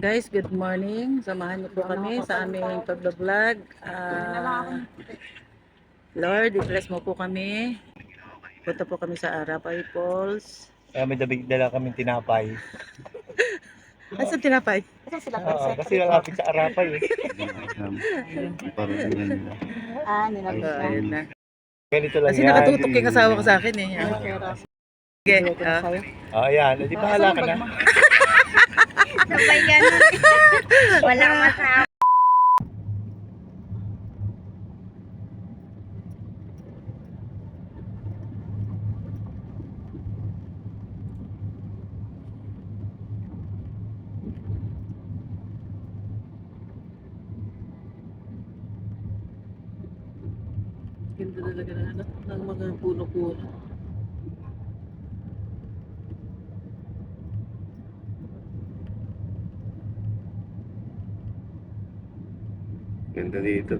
Guys, good morning. Samahan niyo po kami sa aming pag-vlog. Lord, i-bless mo po kami. Punta po kami sa Arapay Falls. May dala kaming tinapay. Asan tinapay? Kasi lalapit sa Arapay eh. Ayun na. Ganito lang Kasi yan. nakatutok yung asawa ko sa akin eh. Sige. Ayan, di bahala ka na. Sabay ganun. Walang masama. Ganda talaga ng mga puno-puno. Ganda dito.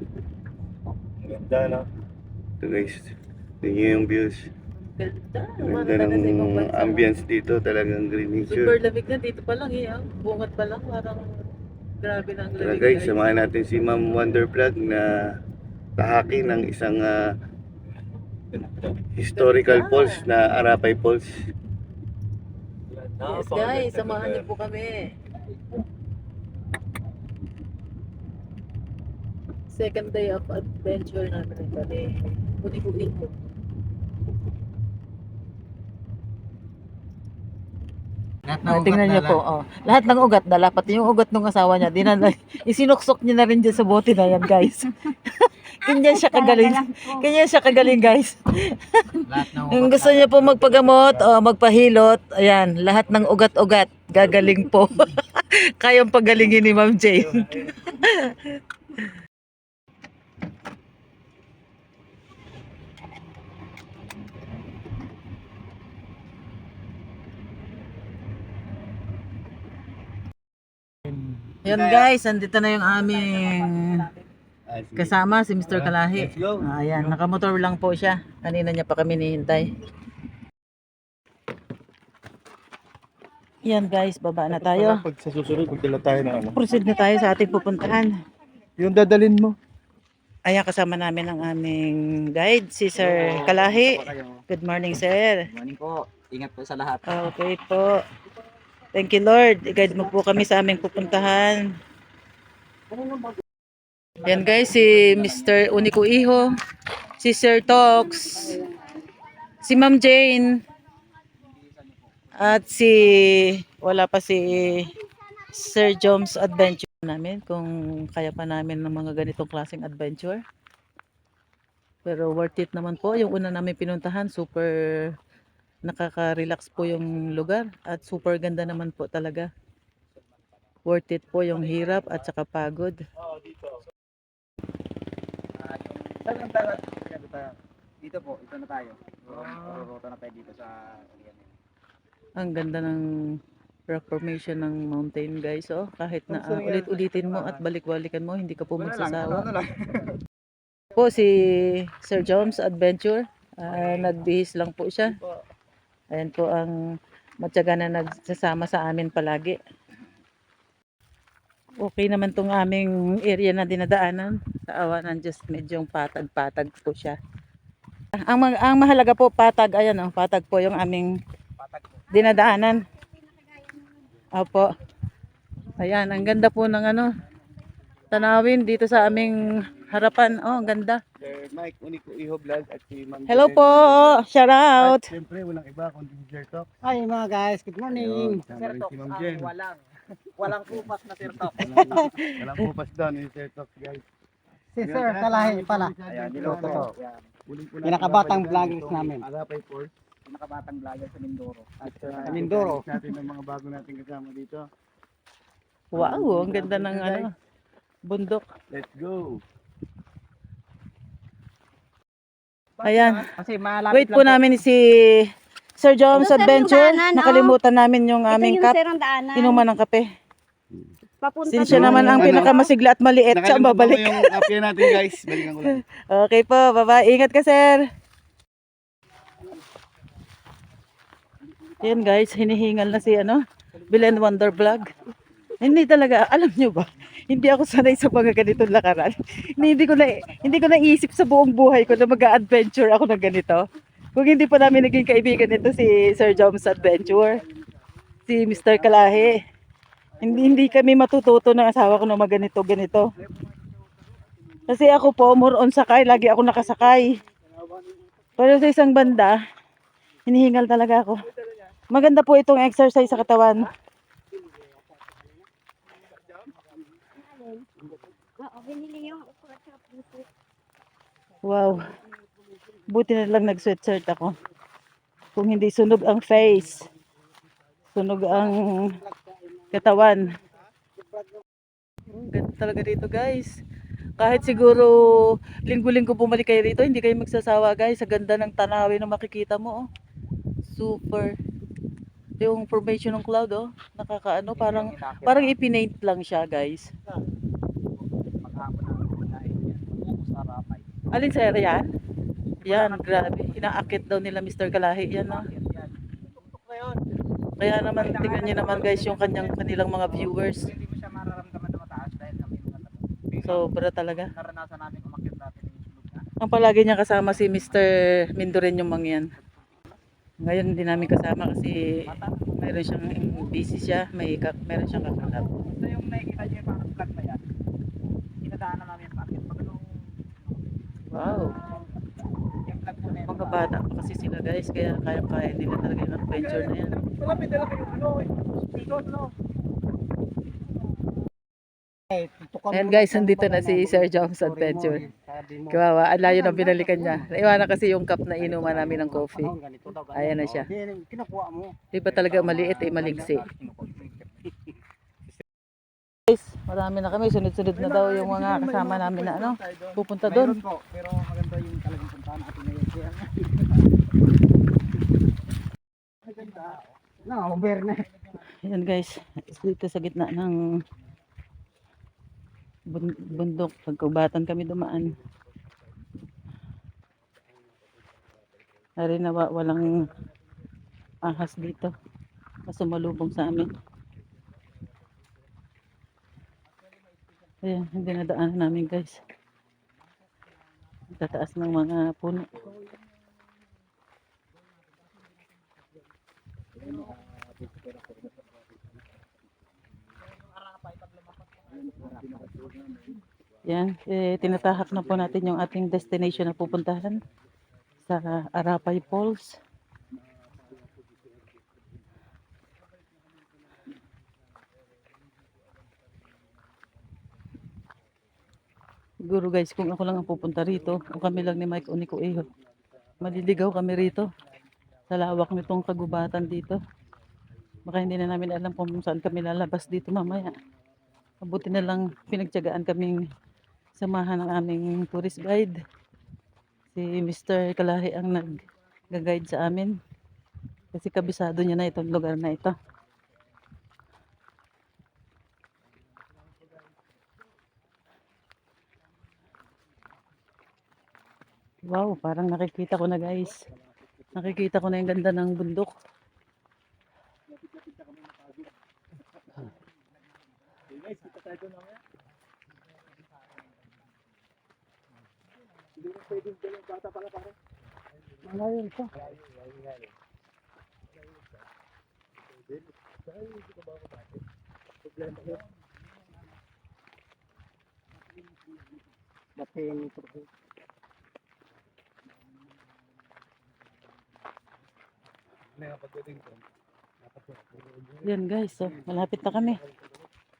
Ganda no? Ito guys, tingnan yung views. Ganda. Ganda ng ambience dito, talagang green Super nature. lamig na dito pa lang eh. Bungat pa lang. Parang grabe na ang Tara lamig. guys, samahan natin si Ma'am Wonder Vlog na tahaki ng isang historical falls na Arapay Falls. Yes guys, samahan niyo po kami. Second day of adventure namin kami. Uni-uwi po. Tingnan niyo po, oh. Lahat ng ugat dala, pati yung ugat ng asawa niya, isinuksok niya na rin dyan sa bote na yan, guys. Ganyan siya kagaling. Ganyan siya kagaling, guys. Yung gusto niya po magpagamot o magpahilot, ayan, lahat ng ugat-ugat, gagaling po. Kayang pagalingin ni Ma'am Jane. Yan guys, andito na yung aming kasama, si Mr. Kalahi. Ayan, nakamotor lang po siya. Kanina niya pa kami nihintay. Yan guys, baba na tayo. Pag sa susunod, magdala tayo na ano. Proceed na tayo sa ating pupuntahan. Yung dadalin mo. Ayan, kasama namin ang aming guide, si Sir Kalahi. Good morning, sir. Good morning po. Ingat po sa lahat. Okay po. Thank you, Lord. I-guide mo po kami sa aming pupuntahan. Yan guys, si Mr. Unico Iho, si Sir Tox, si Ma'am Jane, at wala pa si Sir Joms Adventure namin, kung kaya pa namin ng mga ganitong klaseng adventure. Pero worth it naman po. Yung una namin pinuntahan, super nakaka-relax po yung lugar at super ganda naman po talaga. Worth it po yung hirap at saka pagod. Dito po, ito na tayo. Rurota na tayo dito sa Ang ganda ng rock formation ng mountain guys. Oh, kahit na ulit-ulitin mo at balik-balikan mo, hindi ka po magsasawa. Po si Sir Joms Adventure, nagbihis lang po siya. Ayan po ang matyaga na nagsasama sa amin palagi. Okay naman tong aming area na dinadaanan. Sa awa ng Diyos, medyo patag-patag po siya. Ang mahalaga po patag, ayan oh, patag po yung aming dinadaanan. Opo. Ayan, ang ganda po ng tanawin dito sa aming harapan. Oh, ang ganda. Sir Mike Unico Iho Vlog at si Ma'am Hello Jane. po, shout out. At siyempre, walang iba kundi si Sir Tok. Hi mga guys, good morning. Ayun, sama rin si Ma'am Jane. Walang kupas na tirtok. Walang pupas doon ni Sir Tok guys. Si Sir Kalahi pala. Ayan, niloto ko. Pinakabatang vloggers namin. Arapay Falls. Pinakabatang vlogger sa Mindoro. At Mindoro. natin ng mga bago nating kasama dito. Wow, ang ganda ng bundok. Let's go. Ayan. Kasi malapit Wait po namin si Sir Joms Ito, sir, yung Adventure. daanan, Nakalimutan namin yung Ito aming yung cup. sir ang daanan. Inuman ng kape. Papunta Siya doon. naman ang pinakamasigla at maliit. Siya ang Nakalimutan ko babalik. yung apya natin guys. Balikan ko lang. Okay po, bye-bye. Ingat ka, sir. Yan guys, hinihingal na si Bill and Wonder Vlog. Hindi talaga, alam nyo ba? Hindi ako sanay sa mga ganitong lakaran. Hindi ko naisip sa buong buhay ko na mag-adventure ako ng ganito. Kung hindi pa namin naging kaibigan nito si Sir Joms Adventure, si Mr. Kalahi. Hindi kami matututo ng asawa ko na ganito. Kasi ako po, more on sakay, lagi ako nakasakay. Pero sa isang banda, hinihingal talaga ako. Maganda po itong exercise sa katawan. Oo, binili yung okra sa puso. Wow. Buti na lang nag-sweatshirt ako. Kung hindi sunog ang face, sunog ang katawan. Ganda talaga dito guys. Kahit siguro linggo-linggo bumalik kayo rito, hindi kayo magsasawa guys. Sa ganda ng tanawin na makikita mo. Oh. Super. Yung formation ng cloud oh. Nakakaano, parang ipinaint lang siya guys. Maghapon na kinain yan. Sa Rapay. Alin sa area yan? Yan, grabe. Inaakit daw nila Mr. Kalahi. Yan oh. Yan. Tuktok na yun. Kaya naman, tingnan nyo naman guys yung kanilang mga viewers. Hindi mo siya mararamdaman na mataas dahil kami yung matapos. Sobra talaga. Naranasan namin umakyat natin yung sulog na. Ang palagi niya kasama si Mr. Mindoren yung mangyan. Ngayon hindi namin kasama kasi meron siyang busy siya, meron siyang kakalap. Ito yung nakikita niyo yung parang vlog na yan. Inadaanan namin yung packet. Pag anong Wow. yung vlog mo na yan. Mga bata pa kasi sila guys, kaya kaya nila talaga yung adventure na yan. Malapit na lang yung ano eh. Ikot no. Ayan guys, nandito na si Sir Joms Adventure. Kawawa, ang layo ng binalikan niya. Naiwanan kasi yung cup na inuman namin ng coffee. Ayan na siya. Kinukuha mo. Di ba talaga maliit maligsi. Guys, marami na kami. Sunod-sunod na daw yung mga kasama namin na ano, pupunta doon. Mayroon po, pero maganda yung talagang puntahan natin ngayon. Kaya maganda. No, over na. Ayan guys, dito sa gitna ng bundok, pagkubatan kami dumaan. Nari na walang ahas dito na sumalubong sa amin. Ayan, hindi na daanan namin guys. Tataas ng mga puno. Yan, tinatahak na po natin yung ating destination na pupuntahan sa Arapay Falls. Siguro guys, kung ako lang ang pupunta rito, kung kami lang ni Mike o ni Kueho, maliligaw kami rito sa lawak nitong kagubatan dito. Baka hindi na namin alam kung saan kami lalabas dito mamaya. Mabuti na lang pinagtiyagaan kaming samahan ng aming tourist guide. Si Mr. Kalahi ang nag-guide sa amin. Kasi kabisado niya na itong lugar na ito. Wow, parang nakikita ko na guys. Nakikita ko na yung ganda ng bundok. Malayo ito. Yan guys, so malapit na kami.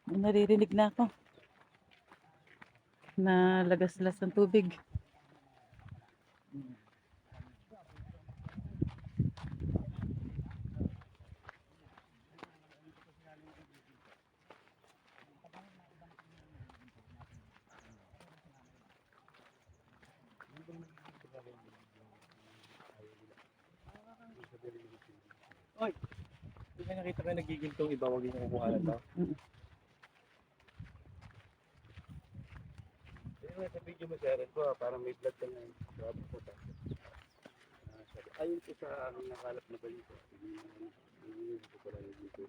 May naririnig na ako na lagas-las ng tubig. Hindi ka nakita kayo nagigintong iba, wag yung kukuha na to. Sa video mo share ko, parang may vlog ka na yung grabe po ta. Ayun po sa aking nakalap na balito. Hindi ko pala yung dito.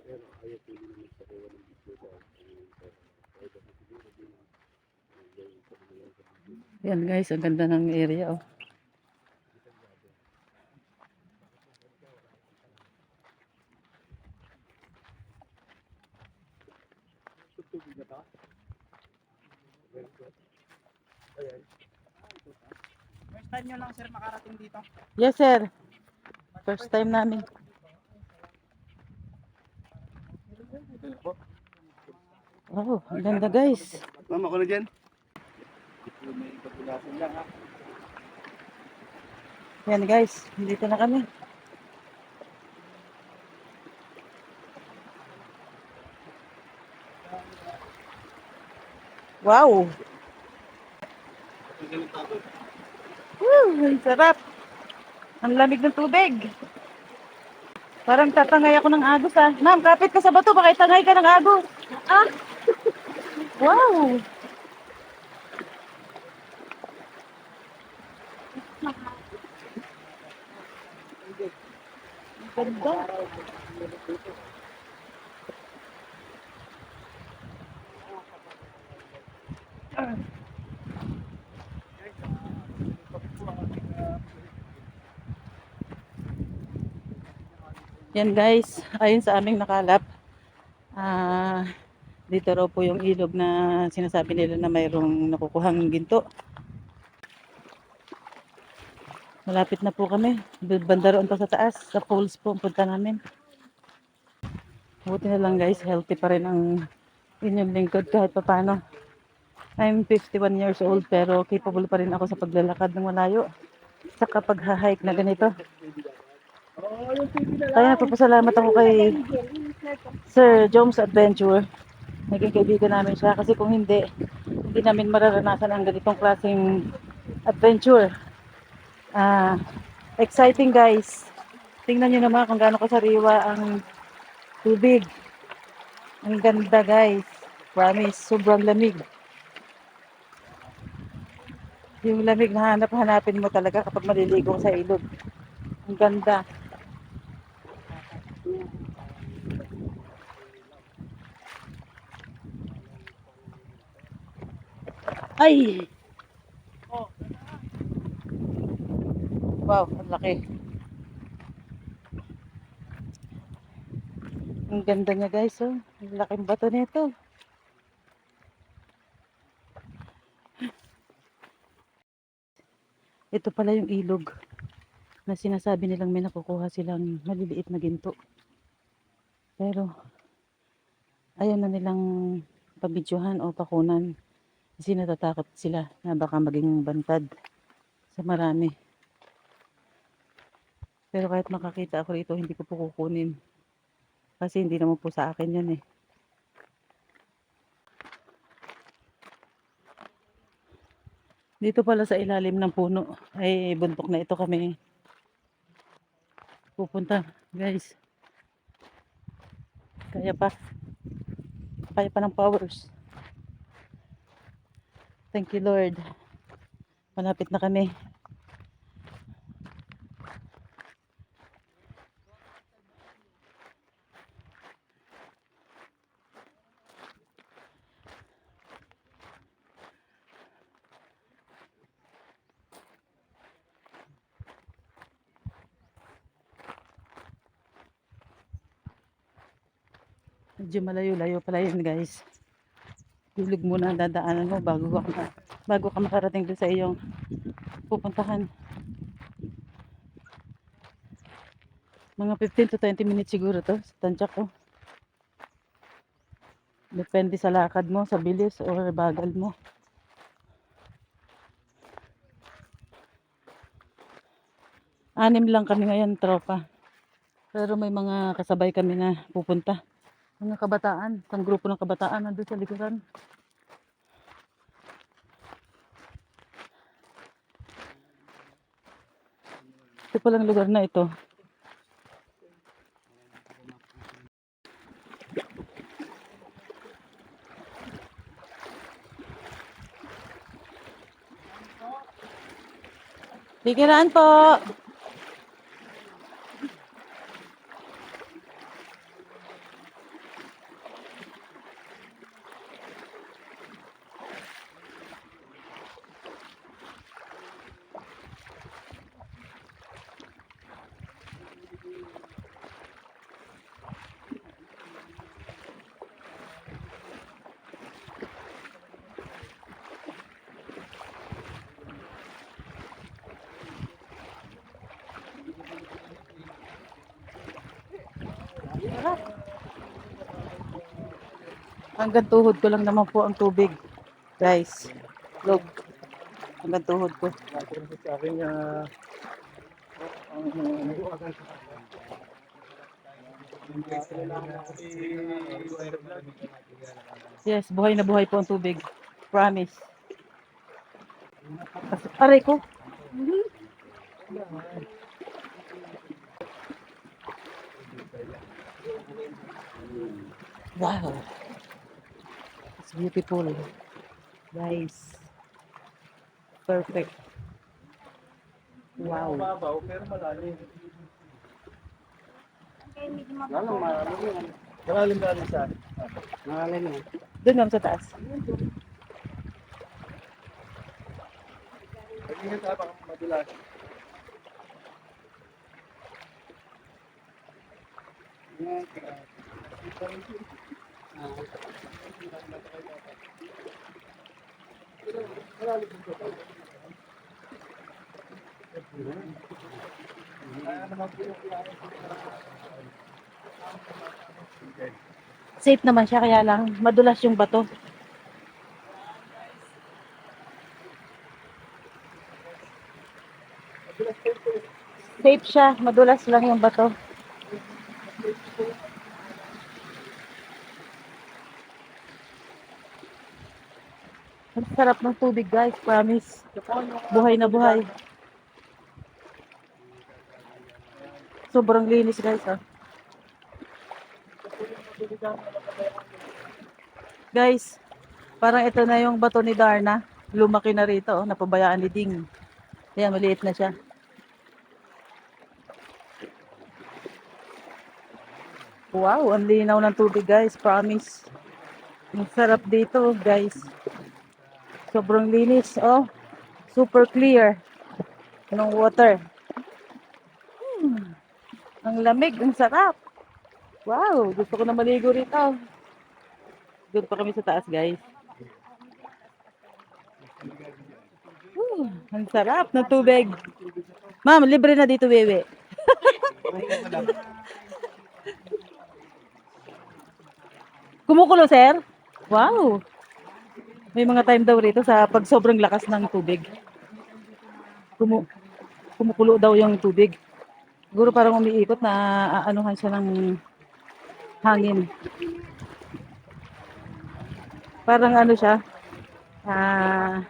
Pero ayaw ko din naman sa kawa ng video dahil kaya ba siguro din yung pagmulaw sa video. Yan guys, ang ganda ng area oh. Tubig na ba? First time nyo lang sir makarating dito. Yes sir. First time namin. Oh, ang ganda guys. Mama ko na dyan. May kapulasan lang ha. Yan guys, dito na kami. Wow! Woo! Ang sarap! Ang lamig ng tubig. Parang tatangay ako ng agos ah. Ma'am, kapit ka sa bato, baka itangay ka ng agos. Ah! Wow! Ang ganda. Yan guys, ayun sa aming nakalap. Dito raw po yung ilog na sinasabi nila na mayroong nakukuhang ginto. Malapit na po kami. Banda roon pa sa taas. Sa falls po ang punta namin. Buti na lang guys, healthy pa rin ang inyong lingkod kahit pa paano. I'm 51 years old pero capable pa rin ako sa paglalakad ng malayo. Sa pag-hike na ganito. Kaya papasalamat ako kay Sir Joms Adventure. Naging kaibigan namin siya kasi kung hindi namin mararanasan ang ganitong klaseng adventure. Exciting guys. Tingnan nyo naman kung gaano kasariwa ang tubig. Ang ganda guys. Promise, sobrang lamig. Yung lamig na hanapin mo talaga kapag maliligo sa ilog. Ang ganda. Ay! Wow, ang laki. Ang ganda niya guys, oh. Ang laking bato nito. Ito pala yung ilog na sinasabi nilang may nakukuha silang maliliit na ginto. Pero ayaw na nilang pabidyohan o pakunan kasi natatakot sila na baka maging bantad sa marami. Pero kahit makakita ako rito, hindi ko po kukunin. Kasi hindi naman po sa akin yan eh. Dito pala sa ilalim ng puno ay bundok na ito kami pupunta guys. Kaya pa ng powers. Thank you Lord. Malapit na kami. Medyo malayo-layo pala yun guys. Ilog muna ang dadaanan mo bago ka makarating doon sa iyong pupuntahan. Mga 15 to 20 minutes siguro to sa tansya ko. Depende sa lakad mo, sa bilis or bagal mo. Anim lang kami ngayon tropa. Pero may mga kasabay kami na pupunta. Mga kabataan, isang grupo ng kabataan nandun sa likuran. Ito palang lugar na ito. Bigiraan po. Hanggang tuhod ko lang naman po ang tubig. Guys, look. Hanggang tuhod ko. Sa akin, Yes, buhay na buhay po ang tubig. Promise. Aray ko. Wow. It's beautiful. Guys. Perfect. Wow. mababaw, pero malalim. Kaya medyo Lalang mababa. malalim yan. Malalim ba rin sa? Malalim yan. Doon lang sa taas. Pag-ingat ka, baka madulas. Safe naman siya, kaya lang madulas yung bato. Safe siya, madulas lang yung bato. Ang sarap ng tubig, guys, promise. Buhay na buhay. Sobrang linis, guys, ah. Guys, parang ito na yung bato ni Darna. Lumaki na rito, oh, napabayaan ni Ding. Ayan, maliit na siya. Wow, ang linaw ng tubig, guys, promise. Ang sarap dito, guys. Sobrang linis, oh. Super clear ng water. Ang lamig, ang sarap. Wow, gusto ko na maligo rito. Doon pa kami sa taas, guys. Ang sarap ng tubig. Ma'am, libre na dito, bebe. Kumukulo, sir? Wow. May mga time daw rito sa pag sobrang lakas ng tubig. Kumukulo daw yung tubig. Siguro parang umiikot na aanuhan siya ng hangin. Parang ano siya,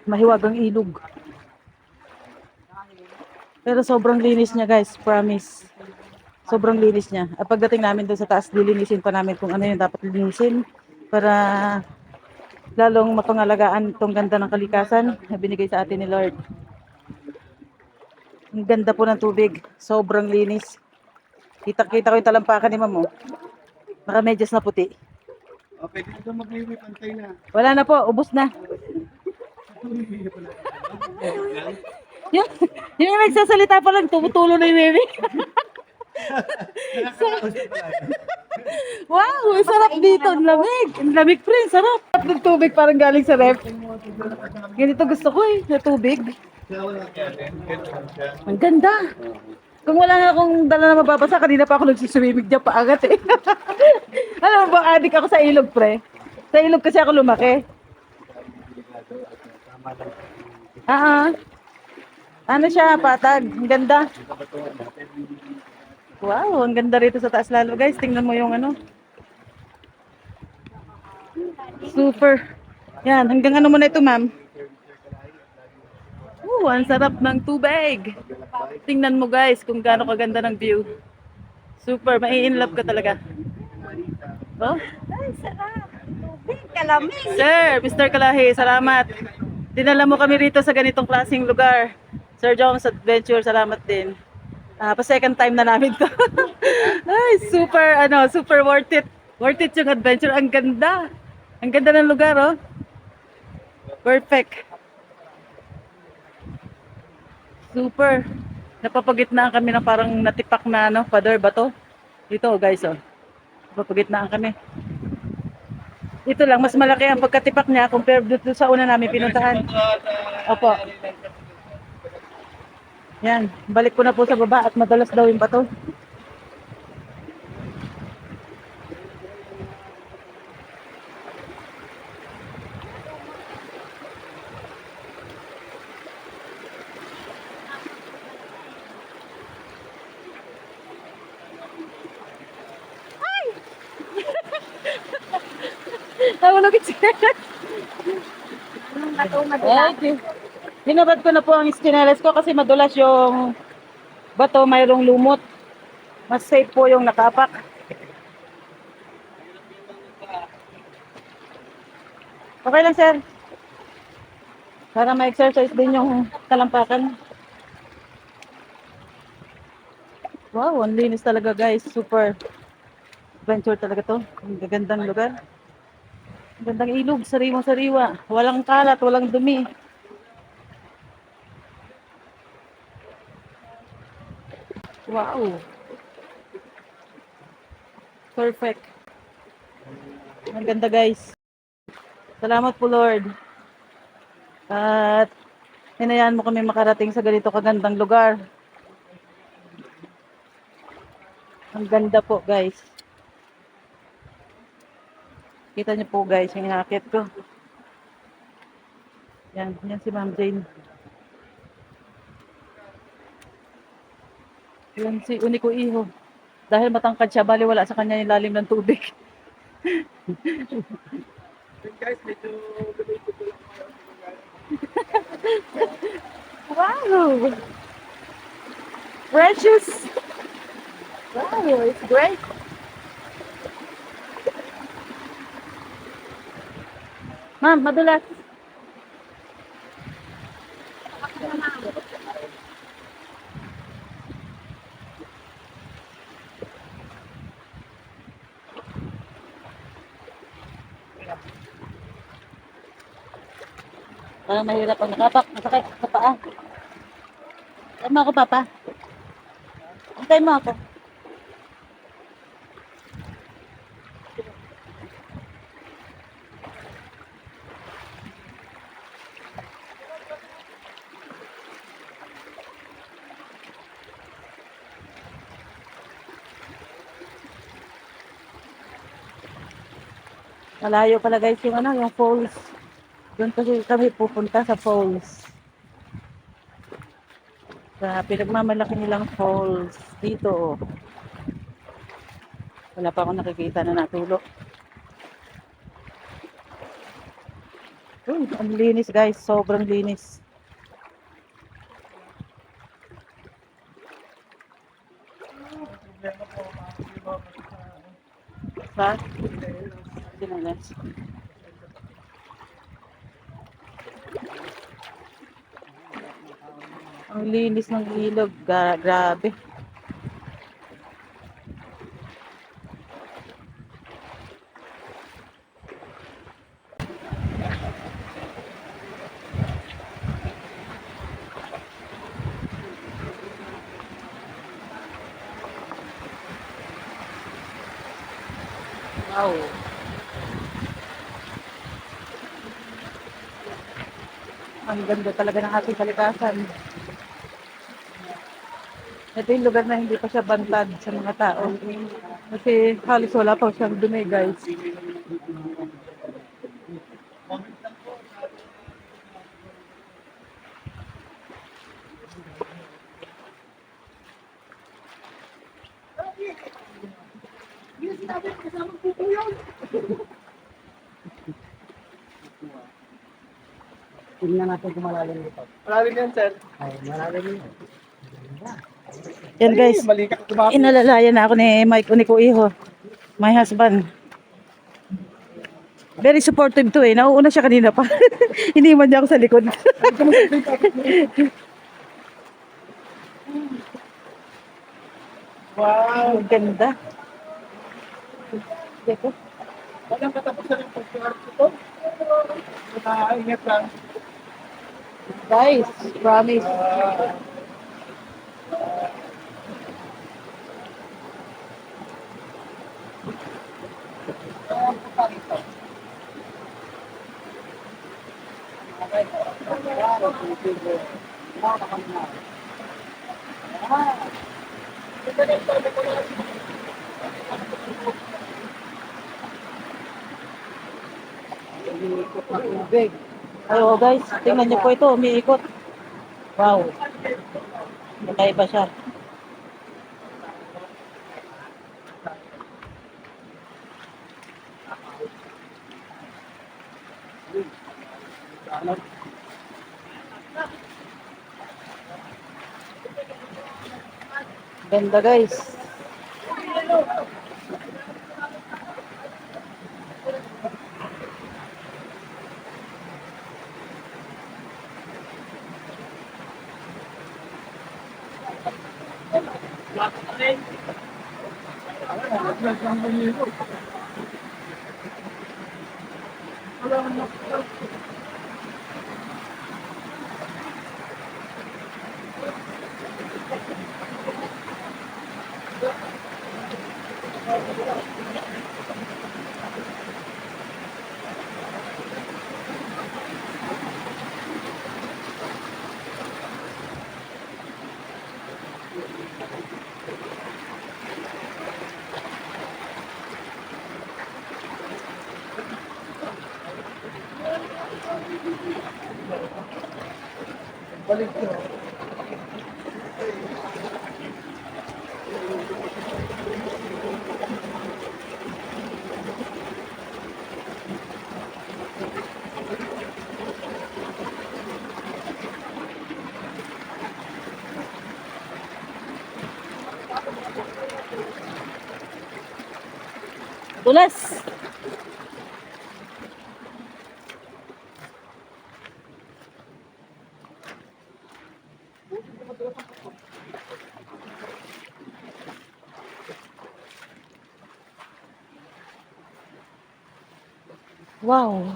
mahiwagang ilog. Pero sobrang linis niya, guys, promise. Sobrang linis niya. At pagdating namin doon sa taas, lilinisin pa namin kung ano yung dapat linisin para lalong mapangalagaan itong ganda ng kalikasan na binigay sa atin ni Lord. Ang ganda po ng tubig. Sobrang linis. Kita-kita ko yung talampakan ni Mamo. Nakamedyas na puti. Pwede ito mag-iwi, pantay na. Wala na po, ubos na. yung nagsasalita pa lang, tumutulo na yung bebe. Wow, ang sarap dito. Ang lamig. Ang lamig, friend. Sarap. Sarap ng tubig, parang galing sa ref. Ganito gusto ko eh, na tubig. Ang ganda. Kung wala nga akong dala na mababasa, kanina pa ako nagsusumimig dyan paagat eh. Alam mo ba, adik ako sa ilog, pre? Sa ilog kasi ako lumaki. Ano siya, patag. Ang ganda. Wow, ang ganda rito sa taas lalo, guys. Tingnan mo yung ano. Super. Yan, hanggang ano muna ito, ma'am. Ang sarap ng tubig. Tingnan mo, guys, kung gaano kaganda ng view. Super, mai-inlove ka talaga. Oh? Ay, sarap. Tubig, kalamig. Sir, Mr. Kalahi, salamat. Dinala mo kami rito sa ganitong klaseng lugar. Sir Jones Adventure, salamat din. Pa second time na namin to. Ay, super worth it. Worth it yung adventure. Ang ganda. Ang ganda ng lugar, oh. Perfect. Super. Napapagitnaan kami ng parang natipak na pader ba to? Dito, guys, oh. Napapagitnaan kami. Ito lang, mas malaki ang pagkatipak niya compared dito sa una namin pinuntahan. Opo. Yan, balik ko na po sa baba at madalas daw yung bato. nahulog yung skinelas. Anong bato madula? Ay, hinabad ko na po ang skinelas ko kasi madulas yung bato, mayroong lumot. Mas safe po yung nakapak. Okay lang, sir. Para ma-exercise din yung talampakan. Wow, ang linis talaga guys. Super adventure talaga to. Ang gagandang lugar. Ang gandang ilog, sariwang-sariwa. Walang kalat, walang dumi. Wow. Perfect. Ang ganda guys. Salamat po Lord. At hinayaan mo kami makarating sa ganito kagandang lugar. Ang ganda po guys. Kita niyo po guys, yung inakit ko. Yan si Ma'am Jane. Yan si Unico Iho. Dahil matangkad siya, bali wala sa kanya yung lalim ng tubig. Guys, medyo lumipit ko lang kayo. Wow! Precious! Wow, it's great! Ma'am, madulas. Parang mahirap ang nakapak. Masakit sa paa. Antayin mo ako, Papa. Antayin mo ako. Malayo pala guys yung yung falls. Doon kasi kami pupunta sa falls. Sa pinagmamalaki nilang falls. Dito oh. Wala pa akong nakikita na natulo. Uy, ang linis guys. Sobrang linis. Sa? Sinalas. Ang linis ng ilog. Grabe. Wow. Ang ganda talaga ng ating kalikasan. Ito yung lugar na hindi pa siya bantad sa mga tao. Kasi halos wala pa siyang dumi guys. Tingnan natin kung malalim ito. Malalim yan, sir. Ay, malalim yun. Yan guys, Mali ka kumapit. inalalayan na ako ni Mike Unico Iho. My husband. Very supportive to eh. Nauuna siya kanina pa. Iniwan niya ako sa likod. Wow. Ang ganda. Dito. Walang katapusan ng pag-art ito. Ingat lang. Guys, promise. Tubig. Ayo guys, tingnan niyo po ito, umiikot. Wow. Magkaiba siya. Ganda guys. Tulas. Wow.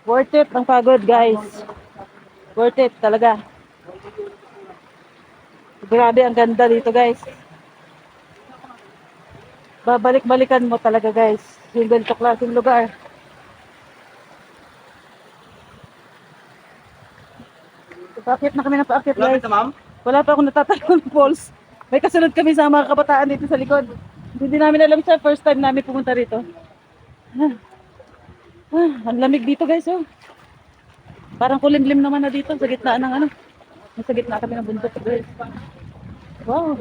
Worth it ang pagod, guys. Worth it talaga. Grabe ang ganda dito, guys. Babalik-balikan mo talaga, guys. Yung ganito klaseng lugar. Paakit na kami ng paakit, guys. Lapit na, ma'am? Wala pa akong natatalon ng falls. May kasunod kami sa mga kabataan dito sa likod. Hindi namin alam siya. First time namin pumunta rito. Ang lamig dito, guys. Oh. Parang kulimlim naman na dito sa gitna ng ano. Nasa gitna kami ng bundok, guys. Wow.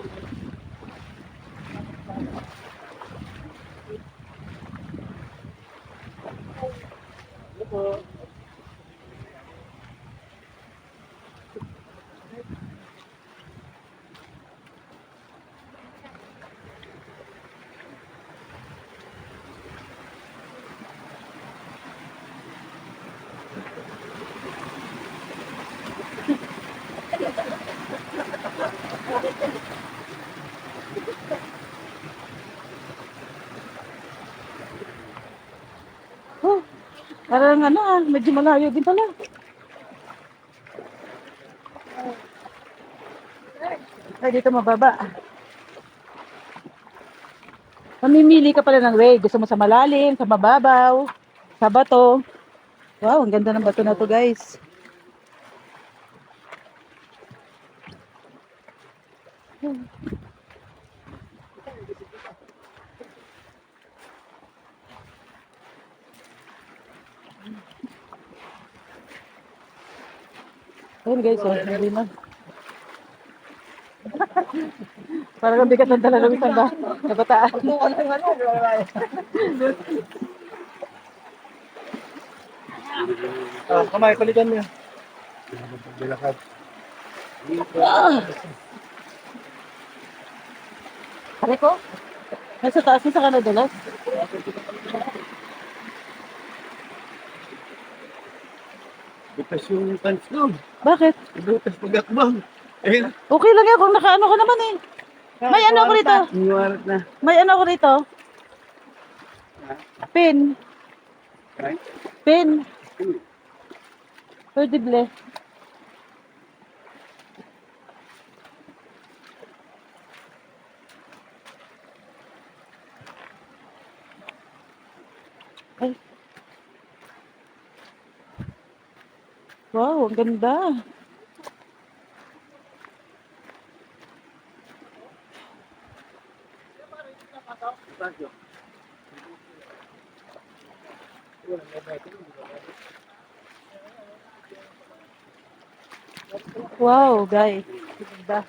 Oh, parang ano medyo malayo din pala. Ay, dito mababa. Mamimili ka pala ng way. Gusto mo sa malalim, sa mababaw, sa bato. Wow, ang ganda ng bato na to, guys. Ayun guys, oh, hindi na. Parang ang bigat ng dala ng isang kabataan. Kamay, palitan mo. Bilakad. Pare ko? Nasa taas na sa Kanadulas? Butas yung pants ko. Bakit? Butas pag-akbang. Eh, Okay lang yan kung nakaano ka naman eh. May ano ako rito? niwarat na. May ano ako rito? Pin. Right? Pin. Perdible. Ay. Wow, ang ganda. Wow, guys. Ganda.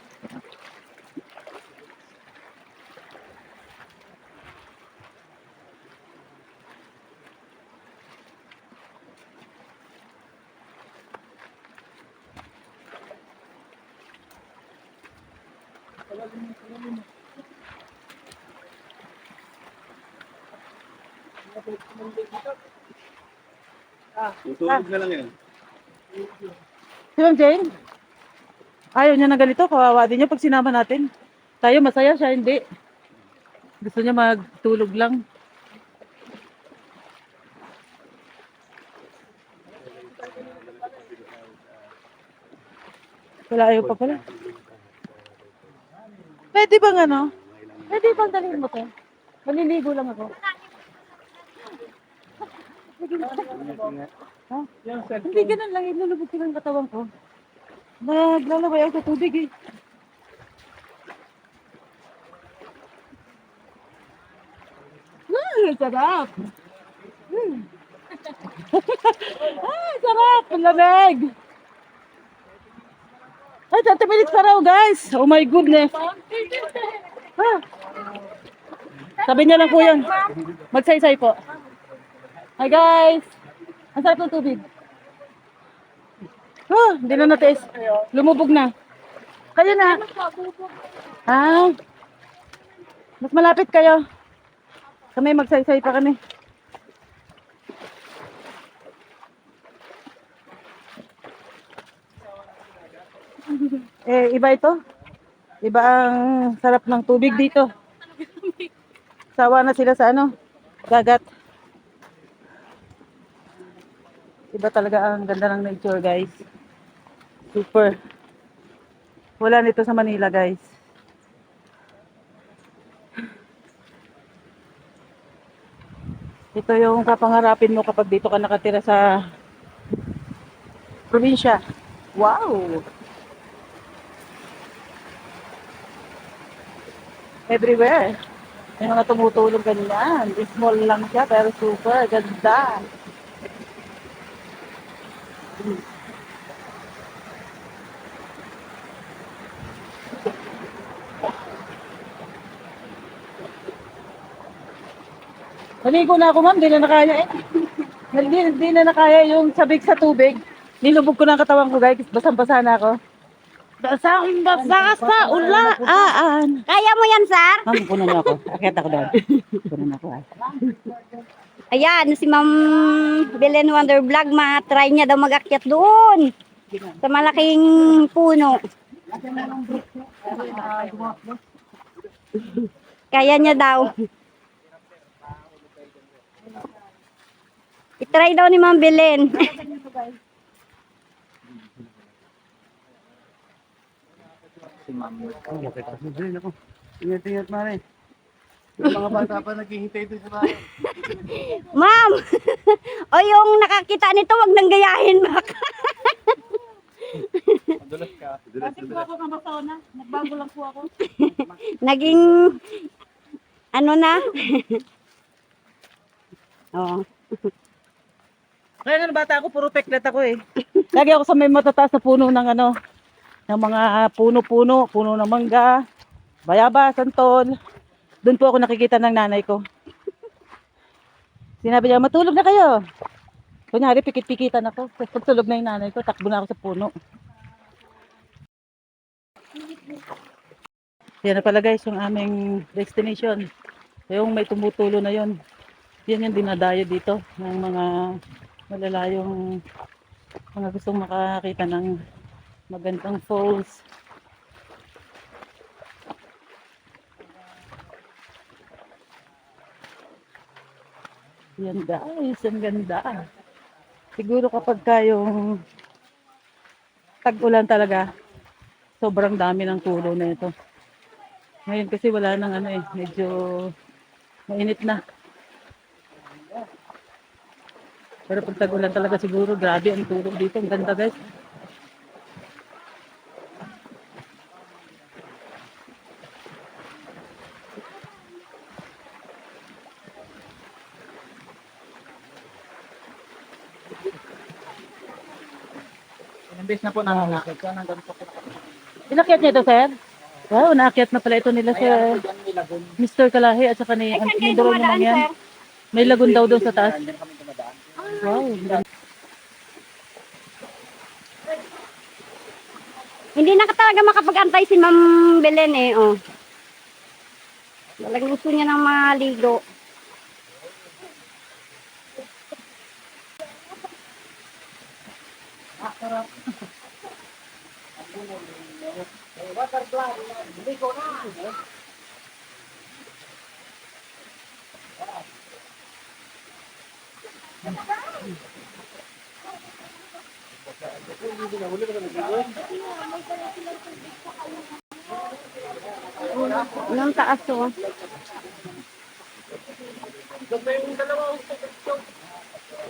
Tutulog na lang yan. Si Ma'am Jane? Ayaw niya na ganito, kawawa din niya pag sinama natin. Tayo masaya, siya hindi. Gusto niya magtulog lang. Wala, ayaw pa pala. Pwede bang ano? Pwede bang dalhin mo to? Maliligo lang ako. Ha? Hindi ganun lang, ilulubog ko ng katawan ko. Naglalaway ako sa tubig eh. Sarap! Sarap! Ang lamig! Ay, 30 minutes pa raw, guys! Oh my goodness! Sabi niya lang po yan. Magsaysay po. Hi, guys! Ang sarap ng tubig. Hindi na natiis. Lumubog na. Kayo na. Mas malapit kayo. Kami magsaysay pa kami. Iba ito. Iba ang sarap ng tubig dito. Sawa na sila sa dagat. Iba talaga ang ganda ng nature, guys. Super. Wala nito sa Manila, guys. Ito yung kapangarapin mo kapag dito ka nakatira sa probinsya. Wow! Everywhere. May mga tumutulong ganyan. Small lang siya pero super ganda. Naligo na ako, ma'am. Di na nakaya eh. Hindi na nakaya yung sabik sa tubig. Nilubog ko na ang katawan ko, guys. Basang-basa na ako. Basang-basa sa ulaan. Kaya mo yan, sir? Ma'am, puno na ako. Akit ako doon. Puno na ako. Ayan, si Ma'am Belen Wonder Vlog, try niya daw mag-akyat doon. Sa malaking puno. Kaya niya daw. I-try daw ni Ma'am Belen. Si Ma'am. Ingat-ingat, Mare. Yung mga bata pa naghihintay doon sa bahay. Ma'am! O yung nakakita nito, wag nang gayahin, Mak. Madulas ka. Kasi po ako kamasona. Nagbago lang po ako. Naging, ano na? Oh. Kaya nga bata ako, puro peklat ako eh. Lagi ako sa may matataas na puno ng ng mga puno-puno, puno ng mangga, bayaba, santol. Doon po ako nakikita ng nanay ko. Sinabi niya, matulog na kayo. Kunyari, pikit-pikitan ako. Tapos pagtulog na yung nanay ko, takbo na ako sa puno. Yan na pala guys, yung aming destination. Yung may tumutulo na yon. Yan yung dinadayo dito ng mga malalayong mga gustong makakita ng magandang falls. Yan guys, ang ganda. Siguro kapag kayong tag-ulan talaga, sobrang dami ng tulo na ito. Ngayon kasi wala nang medyo mainit na. Pero pag tag-ulan talaga siguro, grabe ang tulog dito. Ang ganda guys. Ilang beses na po nanganakit ka ng ganito po. Inakyat niya ito, sir? Wow, naakyat na pala ito nila sa Ayan, dyan may lagun. Mr. Kalahi at saka ni Ay, saan kayo Mindoro dumadaan, naman yan. sir? May lagun daw doon sa taas. Dyan kami dumadaan. Wow, ang ganda. Hindi na talaga makapag-antay si Ma'am Belen eh, oh. Talagang gusto niya ng maligo. Anong taas oh?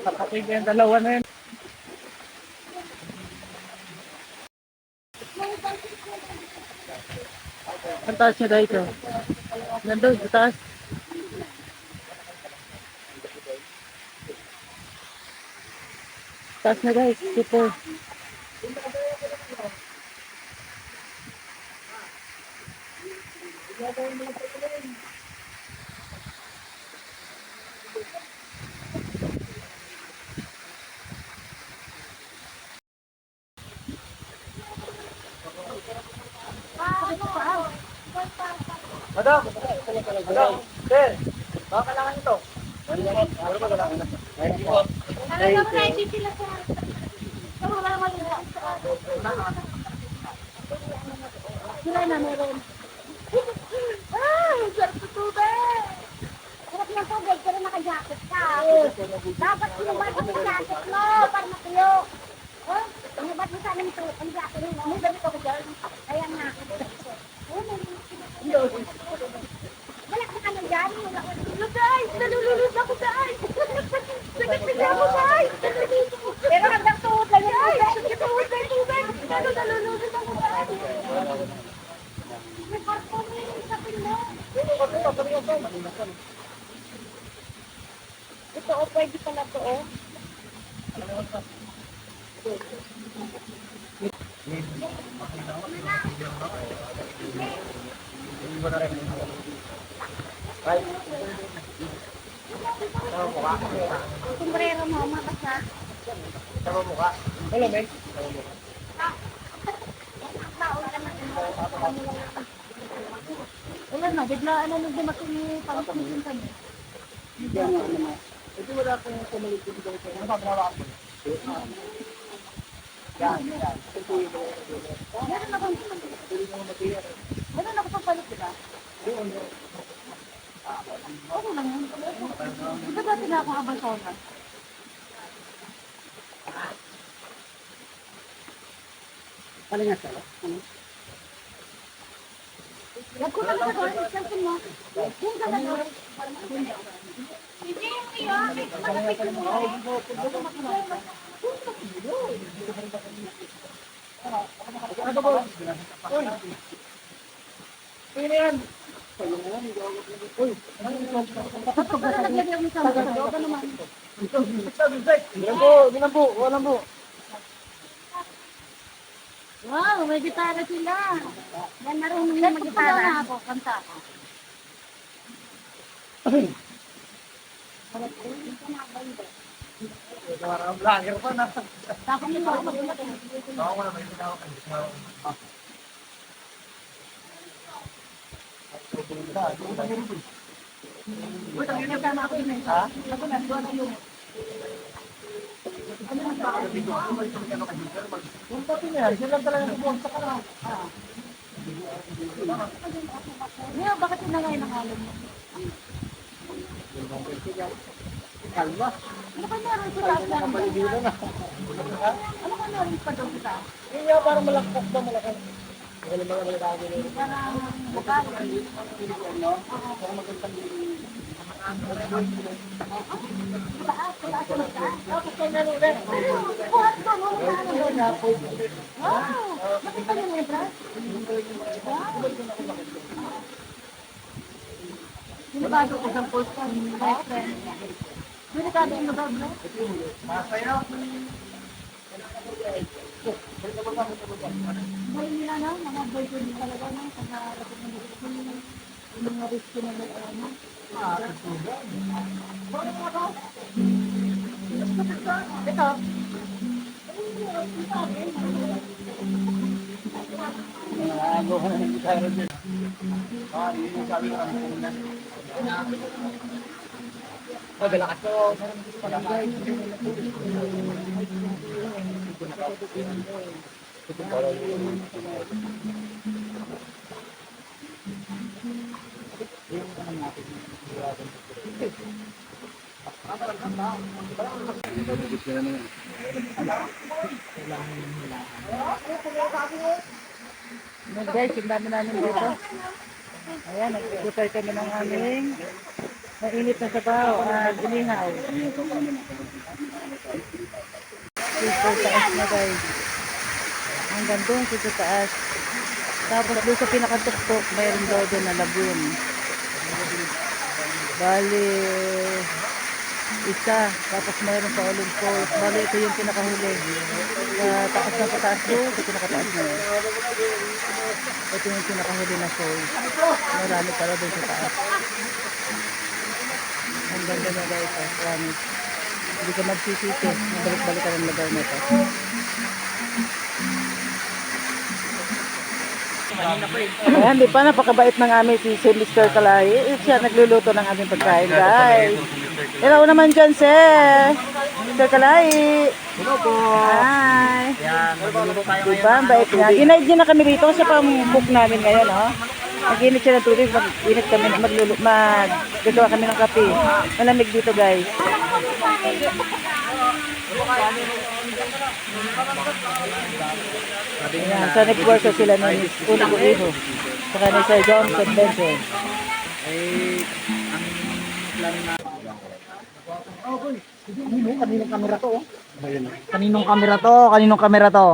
Kapatid yung dalawa na yun. Ang taas niya dito. Nandun, sa taas. Taas na guys, super. Madam! Madam! Sir! Baka kailangan ito. Ano ba kailangan ito? Sila na meron. Ah, sarap sa tubig! Sarap ng tubig, pero naka-jacket ka. Dapat sinubat mo yung jacket mo para matuyo. Oh, sinubat mo sana ang jacket mo. May damit ako dyan. Ayan na. Wala ka ano dyan. Wala guys, nalulunod ako guys. Sakit bigla mo guys. Pero hanggang tuhod lang yung tubig. Sakit tuhod lang yung tubig. Pero nalulunod ako guys. May parko na yung sapin mo. Ito o, pwede pala to o. Sombrero mo, makas na. Sama mukha. Hello, men. Wala na, biglaan na nung dumating yung pang-commission kami. Ito wala akong pumalit dito. Ano ba ginawa ko? Yan. Meron akong meron ako papalit, diba? Oo lang yun. Diba dati na akong abasona? Ano nga sa'yo? Nagkulang ka doon, cellphone mo. Yung ka na doon. Hindi yung iyon. Malapit mo mo. Ano ba? Uy! Sino yan? Uy! Kapag ka nalagyan mo sa mga ka naman. Lambo! Lambo! Wow, may gitara sila. Yan marunong yung mag-gitara. Ako, kanta ako. Vlogger pa na. Tapos nito ako magulat. Ako mo na may tinawag ka. Uy, tangina ka na ako yun. Ha? Ako na, doon ako yun. Yung pati niya, sila lang talaga nabuwan sa kanal. Ngayon, bakit yun na ngayon ang alam mo? Kalma. Ano ka naroon sa taas lang? Kapaligiran na. Ano ka naroon pa doon sa? Hindi nga parang malakpak ba malakang. Magaling mga malakang nila. Parang bukal. Tapos kung meron ulit. Buhat ko, no? Wow! Nakita niyo na yung bras? Wow! Sinabado ko sa post ko, best friend. Delikado yung lugar, bro. Masaya. Boy nila na, mga boyfriend nila talaga na, pag nakalapit ng gusto nila, yung mga risk na nila, ano. Ito. loko na hindi tayo rin. Yun yung sabi ko. Magalakas ko. Guys, yung dami namin dito. Ayan, nagpuputay kami ng aming mainit na sabaw at inihaw. Dito taas na guys. Hanggang doon sa taas. Tapos doon sa pinakatuktok, mayroon daw doon na lagoon. Bali, isa. Tapos mayroon pa uling falls. Bali, ito yung pinakahuli. Tapos na pataas doon, ito pinakataas na yun. Ito yung pinakahuli na falls. Marami pala doon sa taas. Ang ganda na guys, promise. Hindi ka magsisisi. Mabalik-balik ka ng lugar na ito. Ayan, di pa napakabait ng aming si Mr. Kalay. Siya nagluluto ng aming pagkain, guys. Hello naman dyan, sir. Mr. Kalay. Hello po. Hi. Yan, magluluto tayo ngayon. Diba, ang bait niya. Ginaid niya na kami rito. Siya pa ang cook namin ngayon, oh. Mag-init siya ng tubig, mag-init kami, gagawa kami ng kape. Malamig dito, guys. Ayan, sa network sila ng Unang Iho. Saka ni Sir Joms Adventure. Kaninong kamera to? Kaninong kamera to? Kaninong kamera to?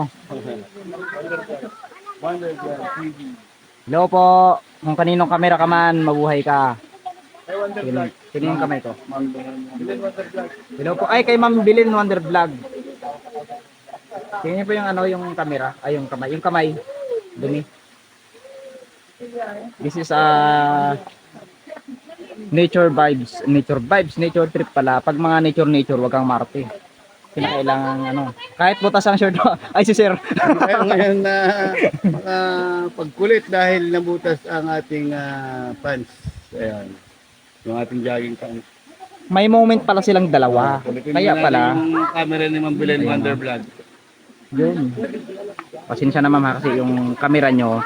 Hello po. Kung kaninong kamera ka man, mabuhay ka. Kaninong kamay to? Hello po. Ay, kay Ma'am Bilin Wonder Vlog. Tingnan po yung ano, yung kamera. Ay, yung kamay. Yung kamay. Dumi. This is nature vibes. Nature vibes. Nature trip pala. Pag mga nature, wag kang marte. Kailangan ano. Kahit butas ang shirt mo. Ay, si sir. Kaya ngayon na pagkulit dahil nabutas ang ating pants. Ayan. Yung ating jogging pants. May moment pala silang dalawa. Kulitin Kaya mo natin pala. yung camera ni Ma'am Belen Wonder Vlog. Yun. Pasensya na ma'am ha, kasi yung camera nyo,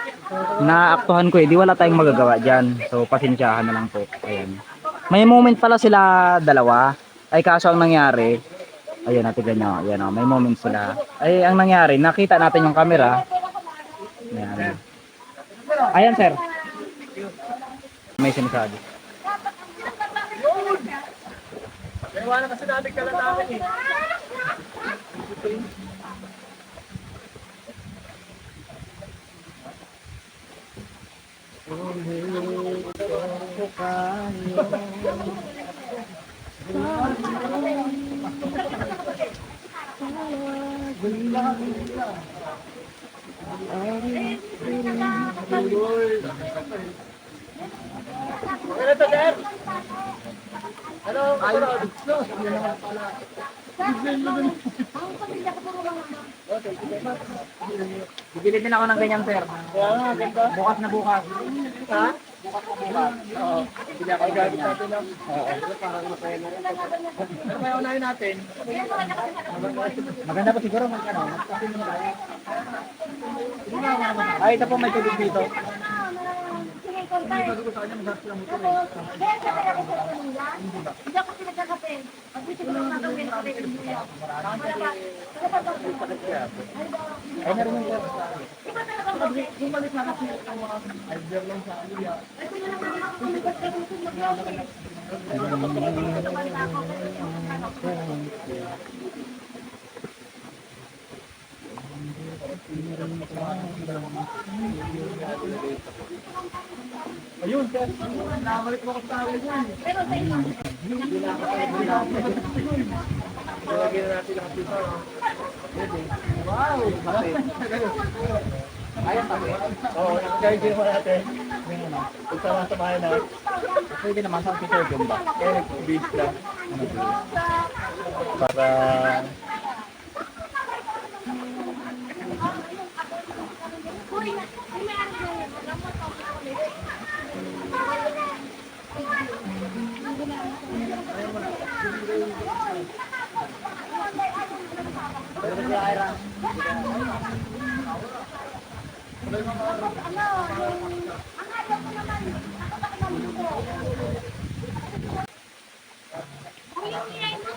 naaktuhan ko eh, di wala tayong magagawa dyan. So, pasensyahan na lang po. Ayan. May moment pala sila dalawa. Ay, kaso ang nangyari, ayun, natignan nyo. Ayan, may moment sila. Ay, ang nangyari, nakita natin yung camera. Ayan. Ayan, sir. May sinasabi. Iwanan kasi natin ka lang namin eh. Bibili din ako ng ganyan, sir. Bukas na bukas. Ha? Oo. Bibili ako ng ganyan. Oo. Pero may unahin natin. Maganda pa siguro ano. Ay, ito po may tubig dito. Hindi ako pinagkakape. Pag-isip ko lang natin yung kape. Ay, meron yung sir. Bumalik na kasi ang mga idea lang sa area. Ayun, sir. Nakabalik mo ko sa akin yan. Pero sa inyo, Lagyan na natin ang pisa. Wow! Ayan, tabi. Oo, nakagay din naman natin. Pagsama-samahin na. Pwede naman sa Peter Jumba. Eh, nag-beach lang. Para... Uy, may ari Ang ayaw ko naman, ako ba naman dito? Ay, yung ingay mo.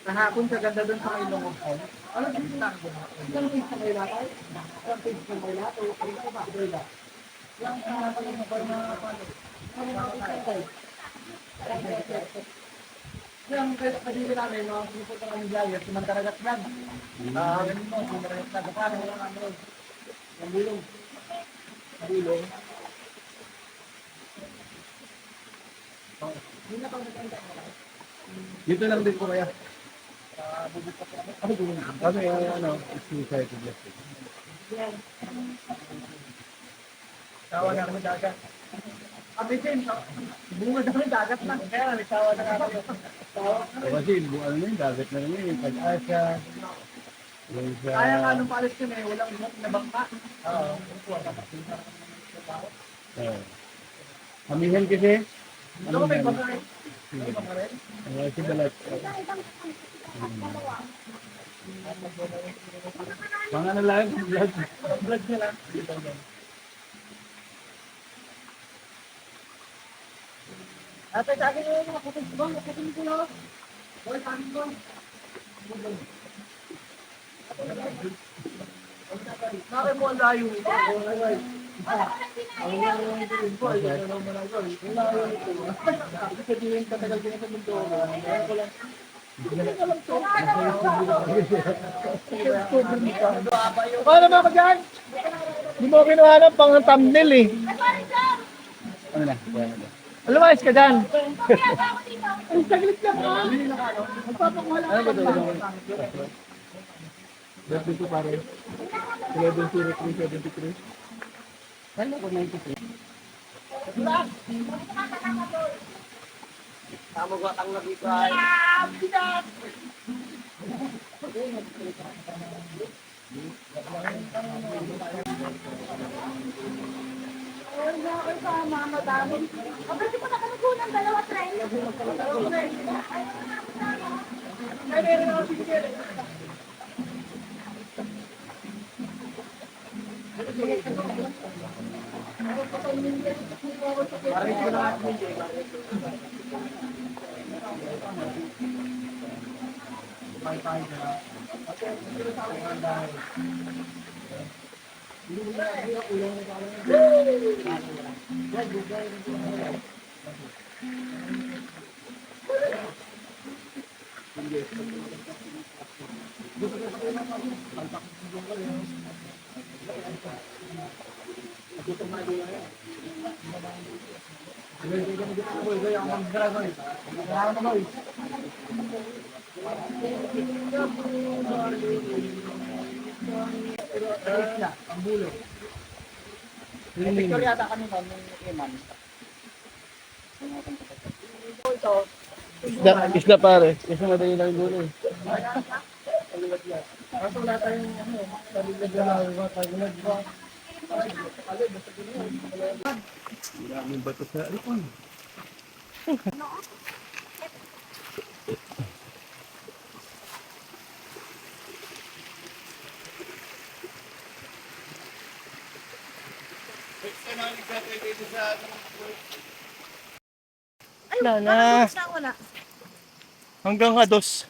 Kahapon ka ganda doon sa may lungog ko. Ano din sa akin? Isang page na kayo lahat? Isang page na kayo lahat? O ikaw ba? Doon Yung pala mo ba na paano? Ano na isang page? Yung kadili namin, no? Pupunta kami vlogger, si Mantaragat Vlog. Ganun mo, si Mantaragat Vlog. Paano mo lang ano? Ang bulong. Ang bulong. Hindi na pang nagkanta mo lang. Dito lang din po kaya. Kasi ano, suicide to blessing. Tawa na kami dagat. Abi din, bunga na kami dagat lang. Kaya may tawa na kami. Tawa. O kasi, ano na yun, dagat na rin yun, Pag-asa. Yung sa... Kaya nga nung palis ko na walang nabangka. Oo. Amihan kasi. Ano ba may bangka rin? May bangka rin? Si Balat. Mga ano lang, vlog. Vlog niya lang. Ate, sa akin yung makakutin ko. Makakutin ko lang. Boy, sa akin ko. Nakay mo ang layo ito. Ang layo ito po. Ang naman ang layo. Ang layo ito. Kasi di yung katagal din sa mundo. Kaya ko lang. Paano mga kagyan? Hindi mo kinuhanap pang thumbnail eh. Ano na? Alumayas ka dyan. Ang saglit ka pa. Magpapakuha lang. Ano ba ito? Birthday ko pare. 11/03/73. Ano ko 93? Tama ko ang nabigay. Ay, bakit ka, mama, dami. O, kasi po nakalugunan, dalawa tren. Picture yata kami ba ng Iman? Isda pare. Kasi madali lang yung gulo eh. Kaso wala tayong ano, sabilag na tagulag ba? Maraming bato sa alipon. Wala na. Wala. Hanggang ados.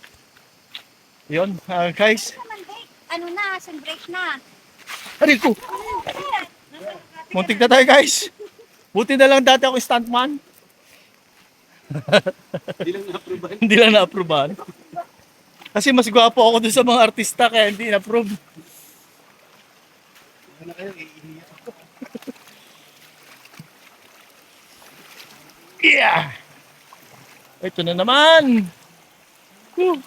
Yun, guys. Naman, break. Ano na, sin break na. Aray ko! Muntik na tayo guys. Buti na lang dati ako stuntman. Hindi lang na-approvean. Kasi mas gwapo ako dun sa mga artista kaya hindi na-approve. Yeah! Ito na naman! Whew.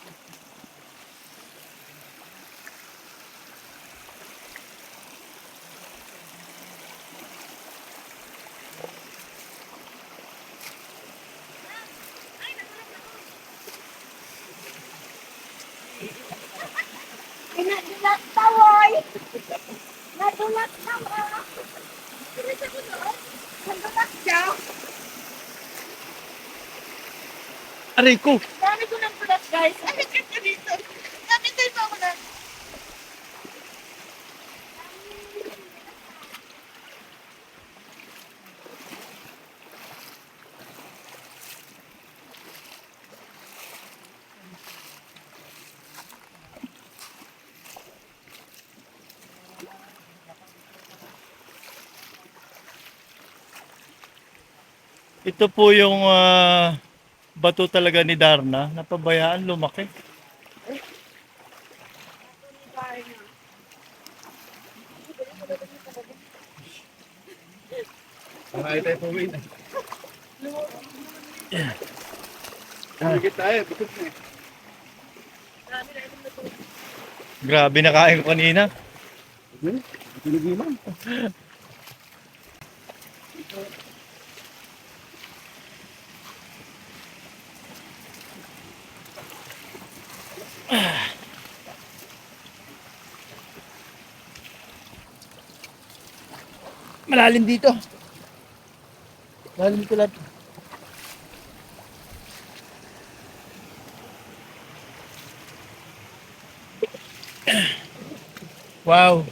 Nadulat ka, woy. Nadulat ka, ma. Pinisa ko doon. Nadulat siya. Aray ko! Dami ko ng pulat, guys. Ay, ka dito. Dami tayo pa ako na. Ito po yung bato talaga ni Darna. Napabayaan, lumaki. Ay, tayo po win. Higit tayo, bigot na eh. Grabe, nakain ko kanina. Pinigiman. Malalim dito. Malalim ko lahat. Wow.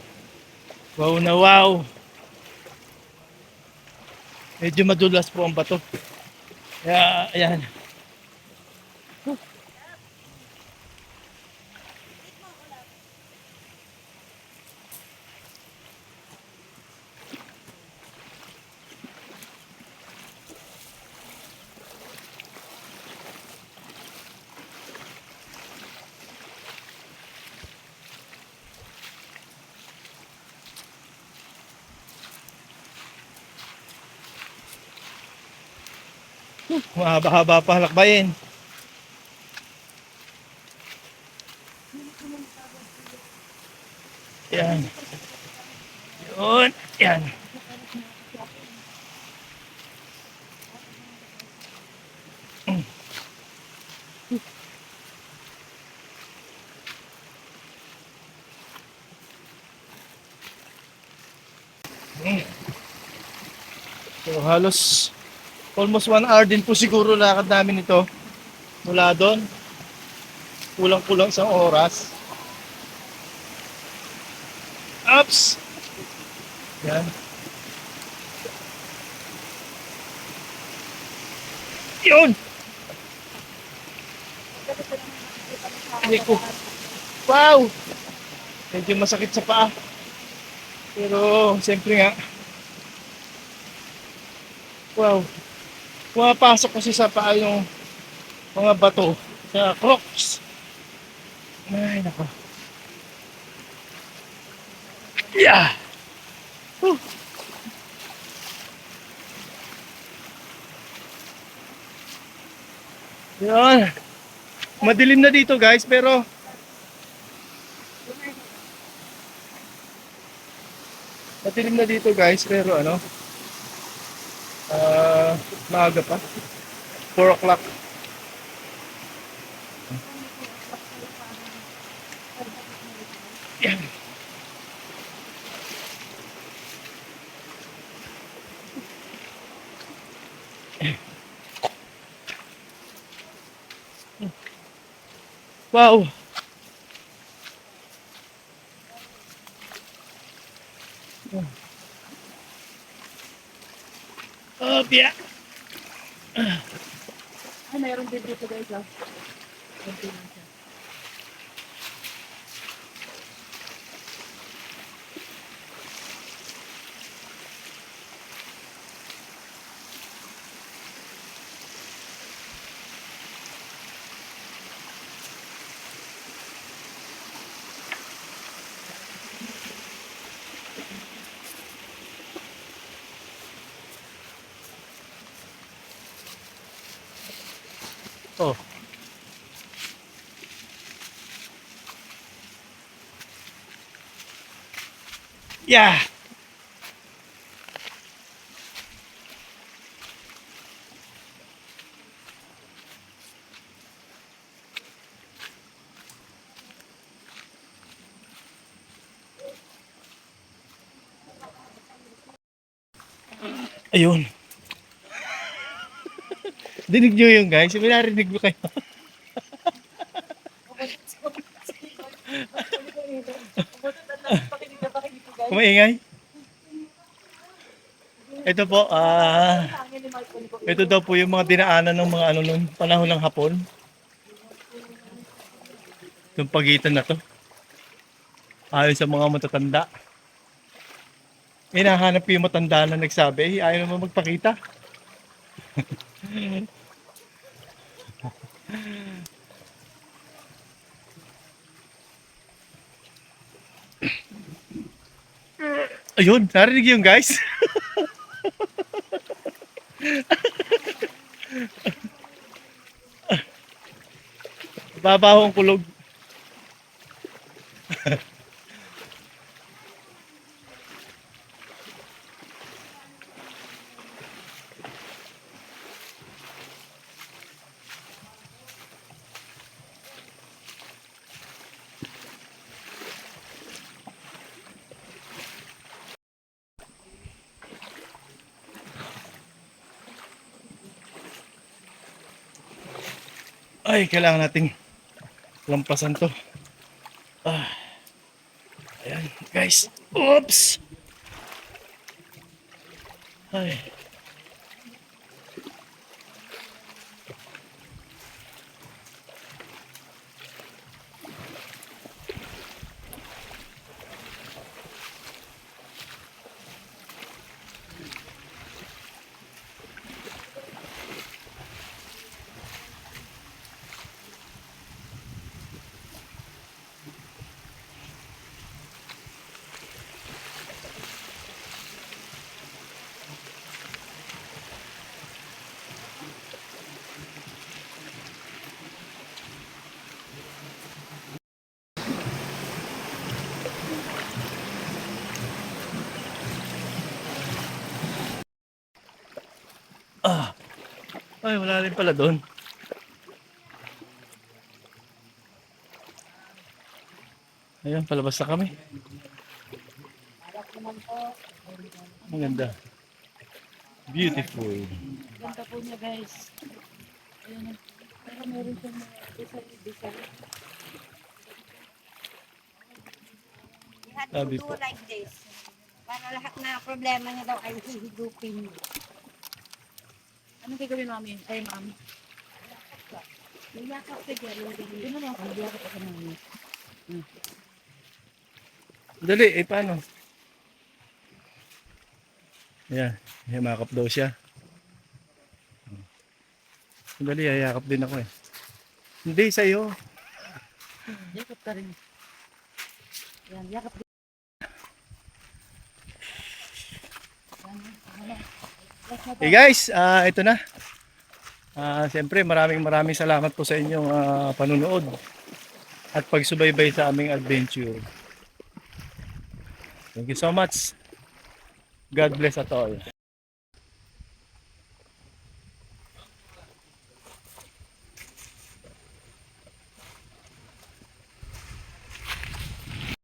Wow na wow. Medyo madulas po ang bato. Kaya, ayan. Mahaba-haba pa halakbayin. Yan. Yun. Yan. So halos almost 1 hour din po siguro lakad namin ito mula doon. Kulang-kulang isang oras. Ups! Yan. Yun! Ko. Wow! Medyo masakit sa paa. Pero siyempre nga. Wow! pumapasok kasi sa paa yung mga bato sa Crocs. Ay, nako. Yeah! Whew. Yan. Madilim na dito guys, pero ano, maaga pa. 4 o'clock. Yan. Wow! Oh, yeah. Ay, mayroon din dito guys. Ah. Oh. Yeah. Ayun. Dinig nyo yung guys? May narinig mo kayo? Kumaingay? Ito po, ito daw po yung mga dinaanan ng mga ano nung panahon ng Hapon. Yung pagitan na to. Ayon sa mga matatanda. Hinahanap ko yung matanda na nagsabi, ayaw naman magpakita. Ayun, narinig yung guys. Babaho ang kulog. Ay, kailangan nating lampasan to. Ayan, guys. Oops! Ay. Ay, wala rin pala doon. Ayun, palabas na kami. Maganda. Beautiful. Ganda po niya guys. Ayun. Pero meron siyang mga design. You had to Sabi do po. like this. Para lahat na problema niya daw ay hihigupin mo. Anong gagawin mami? Ay mami. Iyakap ka dyan. Yun na lang. Iyakap ka mami. Dali, paano? Ayan, himakap daw siya. Sandali, yayakap din ako eh. Hindi, sa'yo. Yakap ka rin. Yan, yakap. Hey guys, ito na. Siyempre, maraming salamat po sa inyong panunood at pagsubaybay sa aming adventure. Thank you so much. God bless us all.